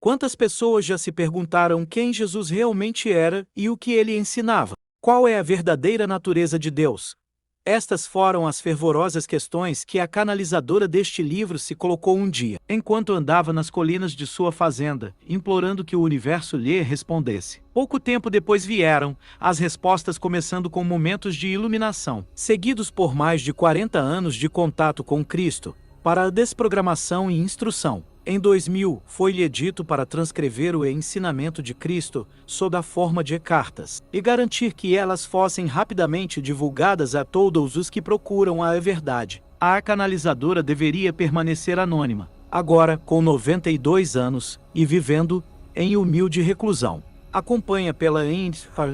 Quantas pessoas já se perguntaram quem Jesus realmente era e o que ele ensinava? Qual é a verdadeira natureza de Deus? Estas foram as fervorosas questões que a canalizadora deste livro se colocou um dia, enquanto andava nas colinas de sua fazenda, implorando que o universo lhe respondesse. Pouco tempo depois vieram as respostas, começando com momentos de iluminação, seguidos por mais de 40 anos de contato com Cristo, para a desprogramação e instrução. Em 2000, foi-lhe dito para transcrever o ensinamento de Cristo sob a forma de cartas, e garantir que elas fossem rapidamente divulgadas a todos os que procuram a verdade. A canalizadora deveria permanecer anônima, agora com 92 anos e vivendo em humilde reclusão. Acompanha pela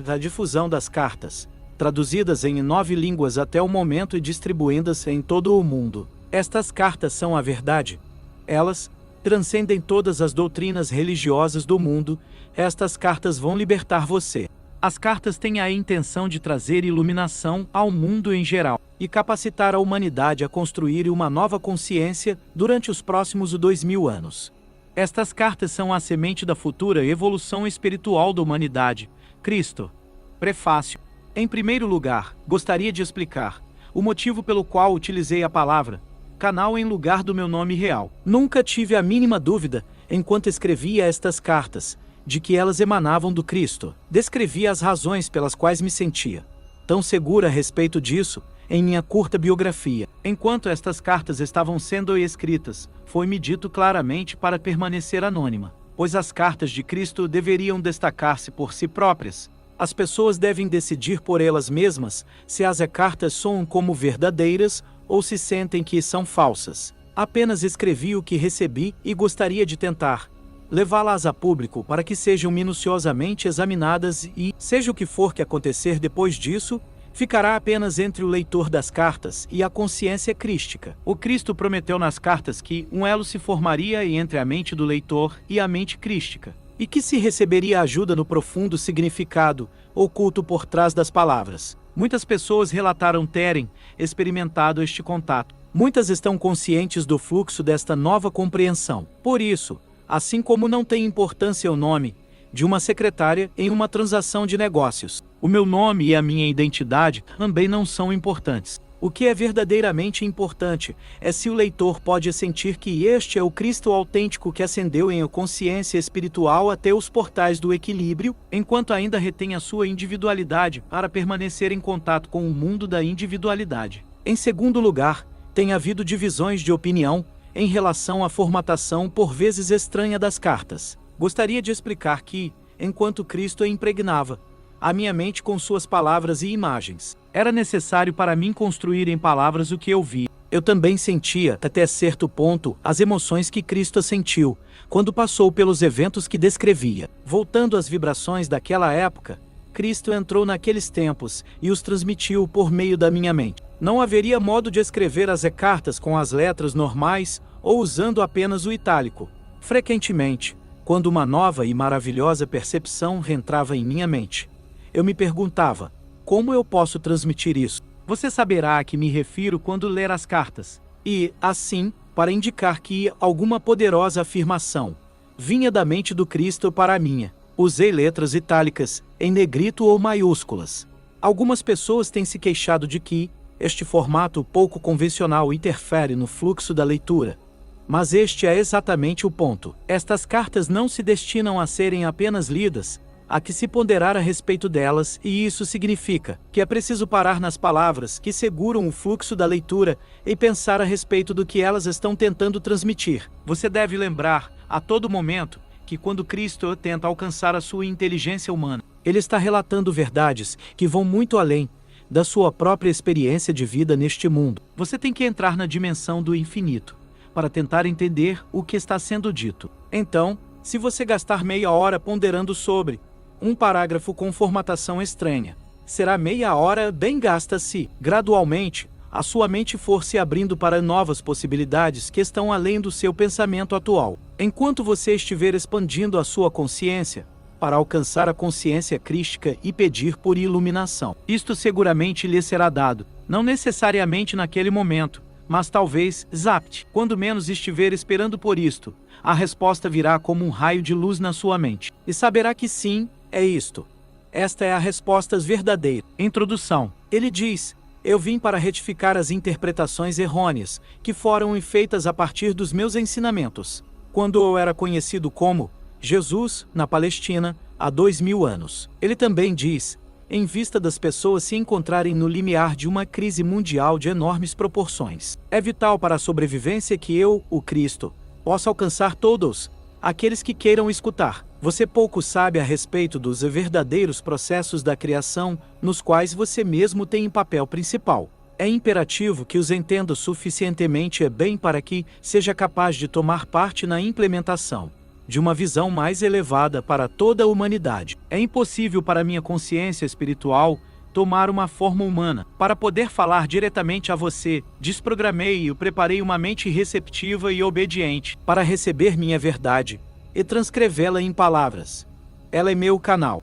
a difusão das cartas, traduzidas em 9 línguas até o momento e distribuídas em todo o mundo. Estas cartas são a verdade. Elas transcendem todas as doutrinas religiosas do mundo. Estas cartas vão libertar você. As cartas têm a intenção de trazer iluminação ao mundo em geral e capacitar a humanidade a construir uma nova consciência durante os próximos 2000 anos. Estas cartas são a semente da futura evolução espiritual da humanidade. Cristo. Prefácio. Em primeiro lugar, gostaria de explicar o motivo pelo qual utilizei a palavra canal em lugar do meu nome real. Nunca tive a mínima dúvida, enquanto escrevia estas cartas, de que elas emanavam do Cristo. Descrevi as razões pelas quais me sentia tão segura a respeito disso em minha curta biografia. Enquanto estas cartas estavam sendo escritas, foi-me dito claramente para permanecer anônima, pois as cartas de Cristo deveriam destacar-se por si próprias. As pessoas devem decidir por elas mesmas se as cartas soam como verdadeiras ou se sentem que são falsas. Apenas escrevi o que recebi e gostaria de tentar levá-las a público para que sejam minuciosamente examinadas e, seja o que for que acontecer depois disso, ficará apenas entre o leitor das cartas e a consciência crística. O Cristo prometeu nas cartas que um elo se formaria entre a mente do leitor e a mente crística, e que se receberia ajuda no profundo significado oculto por trás das palavras. Muitas pessoas relataram terem experimentado este contato. Muitas estão conscientes do fluxo desta nova compreensão. Por isso, assim como não tem importância o nome de uma secretária em uma transação de negócios, o meu nome e a minha identidade também não são importantes. O que é verdadeiramente importante é se o leitor pode sentir que este é o Cristo autêntico que ascendeu em consciência espiritual até os portais do equilíbrio, enquanto ainda retém a sua individualidade para permanecer em contato com o mundo da individualidade. Em segundo lugar, tem havido divisões de opinião em relação à formatação por vezes estranha das cartas. Gostaria de explicar que, enquanto Cristo impregnava a minha mente com suas palavras e imagens, era necessário para mim construir em palavras o que eu vi. Eu também sentia, até certo ponto, as emoções que Cristo sentiu quando passou pelos eventos que descrevia. Voltando às vibrações daquela época, Cristo entrou naqueles tempos e os transmitiu por meio da minha mente. Não haveria modo de escrever as cartas com as letras normais ou usando apenas o itálico. Frequentemente, quando uma nova e maravilhosa percepção reentrava em minha mente, eu me perguntava: como eu posso transmitir isso? Você saberá a que me refiro quando ler as cartas. E, assim, para indicar que alguma poderosa afirmação vinha da mente do Cristo para a minha, usei letras itálicas, em negrito ou maiúsculas. Algumas pessoas têm se queixado de que este formato pouco convencional interfere no fluxo da leitura. Mas este é exatamente o ponto. Estas cartas não se destinam a serem apenas lidas, há que se ponderar a respeito delas, e isso significa que é preciso parar nas palavras que seguram o fluxo da leitura e pensar a respeito do que elas estão tentando transmitir. Você deve lembrar, a todo momento, que quando Cristo tenta alcançar a sua inteligência humana, ele está relatando verdades que vão muito além da sua própria experiência de vida neste mundo. Você tem que entrar na dimensão do infinito para tentar entender o que está sendo dito. Então, se você gastar meia hora ponderando sobre um parágrafo com formatação estranha, será meia hora bem gasta se, gradualmente, a sua mente for se abrindo para novas possibilidades que estão além do seu pensamento atual. Enquanto você estiver expandindo a sua consciência, para alcançar a consciência crística e pedir por iluminação, isto seguramente lhe será dado, não necessariamente naquele momento, mas talvez, zapt, quando menos estiver esperando por isto, a resposta virá como um raio de luz na sua mente, e saberá que sim, é isto. Esta é a resposta verdadeira. Introdução. Ele diz: eu vim para retificar as interpretações errôneas, que foram feitas a partir dos meus ensinamentos, quando eu era conhecido como Jesus, na Palestina, há 2000 anos. Ele também diz: em vista das pessoas se encontrarem no limiar de uma crise mundial de enormes proporções, é vital para a sobrevivência que eu, o Cristo, possa alcançar todos aqueles que queiram escutar. Você pouco sabe a respeito dos verdadeiros processos da criação, nos quais você mesmo tem um papel principal. É imperativo que os entenda suficientemente bem para que seja capaz de tomar parte na implementação de uma visão mais elevada para toda a humanidade. É impossível para minha consciência espiritual tomar uma forma humana. Para poder falar diretamente a você, desprogramei e preparei uma mente receptiva e obediente para receber minha verdade e transcrevê-la em palavras. Ela é meu canal.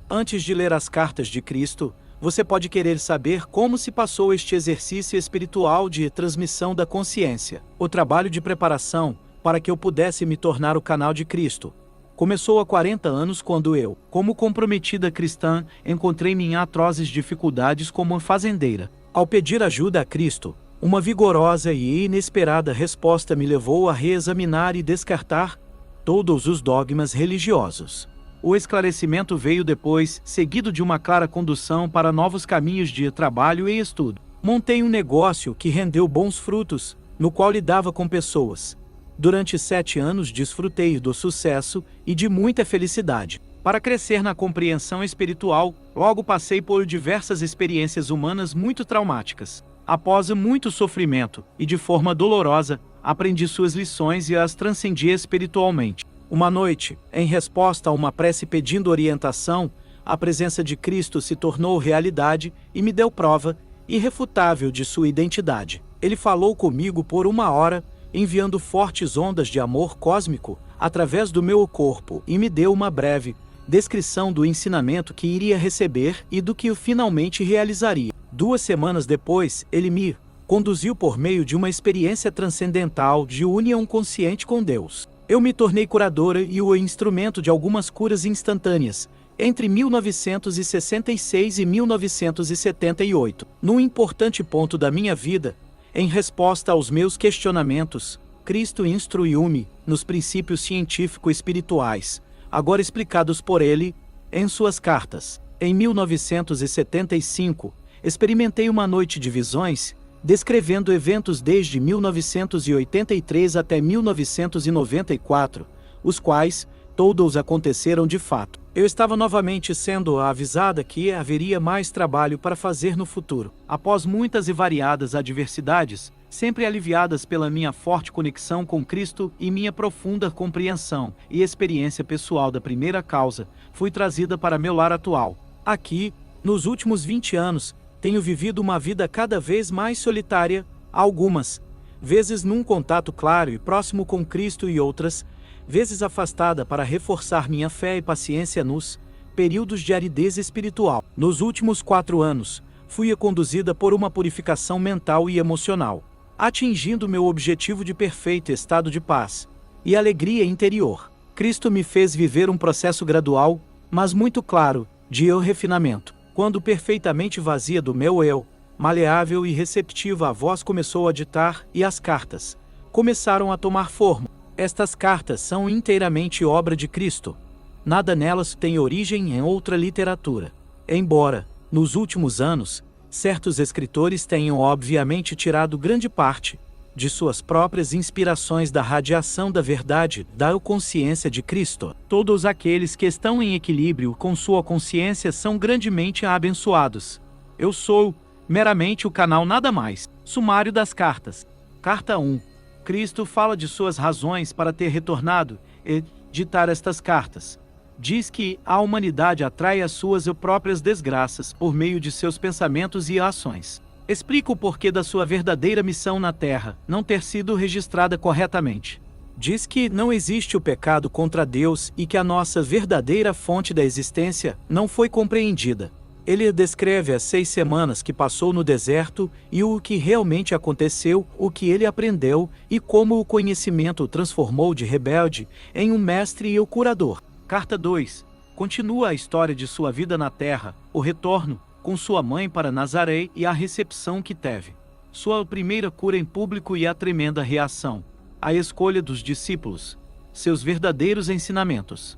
Antes de ler as cartas de Cristo, você pode querer saber como se passou este exercício espiritual de transmissão da consciência. O trabalho de preparação para que eu pudesse me tornar o canal de Cristo começou há 40 anos quando eu, como comprometida cristã, encontrei-me em atrozes dificuldades como fazendeira. Ao pedir ajuda a Cristo, uma vigorosa e inesperada resposta me levou a reexaminar e descartar todos os dogmas religiosos. O esclarecimento veio depois, seguido de uma clara condução para novos caminhos de trabalho e estudo. Montei um negócio que rendeu bons frutos, no qual lidava com pessoas. Durante 7 anos desfrutei do sucesso e de muita felicidade. Para crescer na compreensão espiritual, logo passei por diversas experiências humanas muito traumáticas. Após muito sofrimento, e de forma dolorosa, aprendi suas lições e as transcendi espiritualmente. Uma noite, em resposta a uma prece pedindo orientação, a presença de Cristo se tornou realidade e me deu prova irrefutável de sua identidade. Ele falou comigo por 1 hora, enviando fortes ondas de amor cósmico através do meu corpo e me deu uma breve descrição do ensinamento que iria receber e do que eu finalmente realizaria. 2 semanas depois, ele me conduziu por meio de uma experiência transcendental de união consciente com Deus. Eu me tornei curadora e o instrumento de algumas curas instantâneas, entre 1966 e 1978. Num importante ponto da minha vida, em resposta aos meus questionamentos, Cristo instruiu-me nos princípios científico-espirituais, agora explicados por ele em suas cartas. Em 1975, experimentei uma noite de visões, descrevendo eventos desde 1983 até 1994, os quais todos aconteceram de fato. Eu estava novamente sendo avisada que haveria mais trabalho para fazer no futuro. Após muitas e variadas adversidades, sempre aliviadas pela minha forte conexão com Cristo e minha profunda compreensão e experiência pessoal da primeira causa, fui trazida para meu lar atual. Aqui, nos últimos 20 anos, tenho vivido uma vida cada vez mais solitária, algumas vezes num contato claro e próximo com Cristo e outras vezes afastada para reforçar minha fé e paciência nos períodos de aridez espiritual. Nos últimos 4 anos, fui conduzida por uma purificação mental e emocional, atingindo meu objetivo de perfeito estado de paz e alegria interior. Cristo me fez viver um processo gradual, mas muito claro, de refinamento. Quando perfeitamente vazia do meu eu, maleável e receptiva, a voz começou a ditar e as cartas começaram a tomar forma. Estas cartas são inteiramente obra de Cristo. Nada nelas tem origem em outra literatura. Embora, nos últimos anos, certos escritores tenham obviamente tirado grande parte de suas próprias inspirações da radiação da verdade da consciência de Cristo, todos aqueles que estão em equilíbrio com sua consciência são grandemente abençoados. Eu sou meramente o canal, nada mais. Sumário das cartas. Carta 1. Cristo fala de suas razões para ter retornado e ditar estas cartas. Diz que a humanidade atrai as suas próprias desgraças por meio de seus pensamentos e ações. Explica o porquê da sua verdadeira missão na Terra não ter sido registrada corretamente. Diz que não existe o pecado contra Deus e que a nossa verdadeira fonte da existência não foi compreendida. Ele descreve as 6 semanas que passou no deserto e o que realmente aconteceu, o que ele aprendeu e como o conhecimento o transformou de rebelde em um mestre e o curador. Carta 2. Continua a história de sua vida na terra, o retorno, com sua mãe para Nazaré e a recepção que teve. Sua primeira cura em público e a tremenda reação. A escolha dos discípulos. Seus verdadeiros ensinamentos.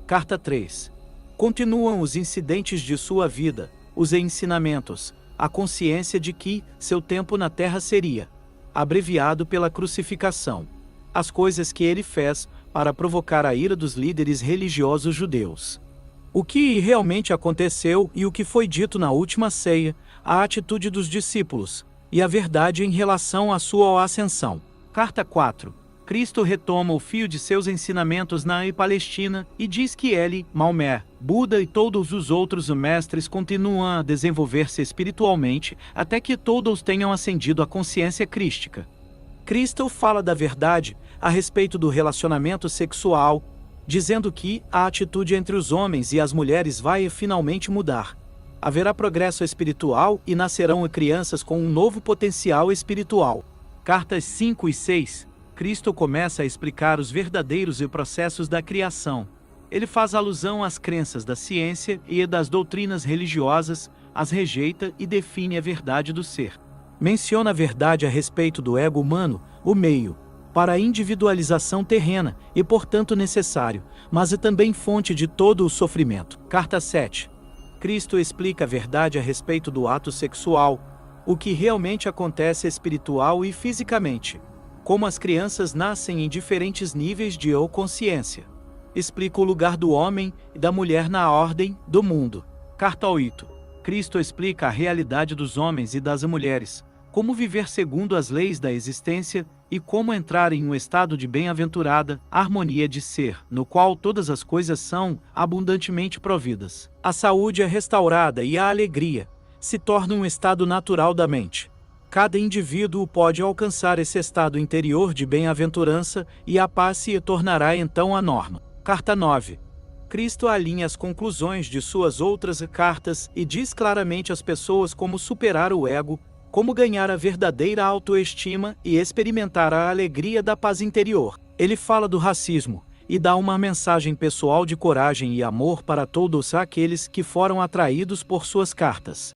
Carta 3. Continuam os incidentes de sua vida, os ensinamentos, a consciência de que seu tempo na terra seria abreviado pela crucificação. As coisas que ele fez para provocar a ira dos líderes religiosos judeus. O que realmente aconteceu e o que foi dito na última ceia, a atitude dos discípulos, e a verdade em relação à sua ascensão. Carta 4. Cristo retoma o fio de seus ensinamentos na Palestina e diz que ele, Maomé, Buda e todos os outros mestres continuam a desenvolver-se espiritualmente até que todos tenham ascendido à consciência crística. Cristo fala da verdade a respeito do relacionamento sexual, dizendo que a atitude entre os homens e as mulheres vai finalmente mudar. Haverá progresso espiritual e nascerão crianças com um novo potencial espiritual. Cartas 5 e 6. Cristo começa a explicar os verdadeiros processos da criação. Ele faz alusão às crenças da ciência e das doutrinas religiosas, as rejeita e define a verdade do ser. Menciona a verdade a respeito do ego humano, o meio, para a individualização terrena e, portanto, necessário, mas é também fonte de todo o sofrimento. Carta 7. Cristo explica a verdade a respeito do ato sexual, o que realmente acontece espiritual e fisicamente. Como as crianças nascem em diferentes níveis de consciência. Explica o lugar do homem e da mulher na ordem do mundo. Carta 8. Cristo explica a realidade dos homens e das mulheres, como viver segundo as leis da existência e como entrar em um estado de bem-aventurada harmonia de ser, no qual todas as coisas são abundantemente providas. A saúde é restaurada e a alegria se torna um estado natural da mente. Cada indivíduo pode alcançar esse estado interior de bem-aventurança e a paz se tornará então a norma. Carta 9. Cristo alinha as conclusões de suas outras cartas e diz claramente às pessoas como superar o ego, como ganhar a verdadeira autoestima e experimentar a alegria da paz interior. Ele fala do racismo e dá uma mensagem pessoal de coragem e amor para todos aqueles que foram atraídos por suas cartas.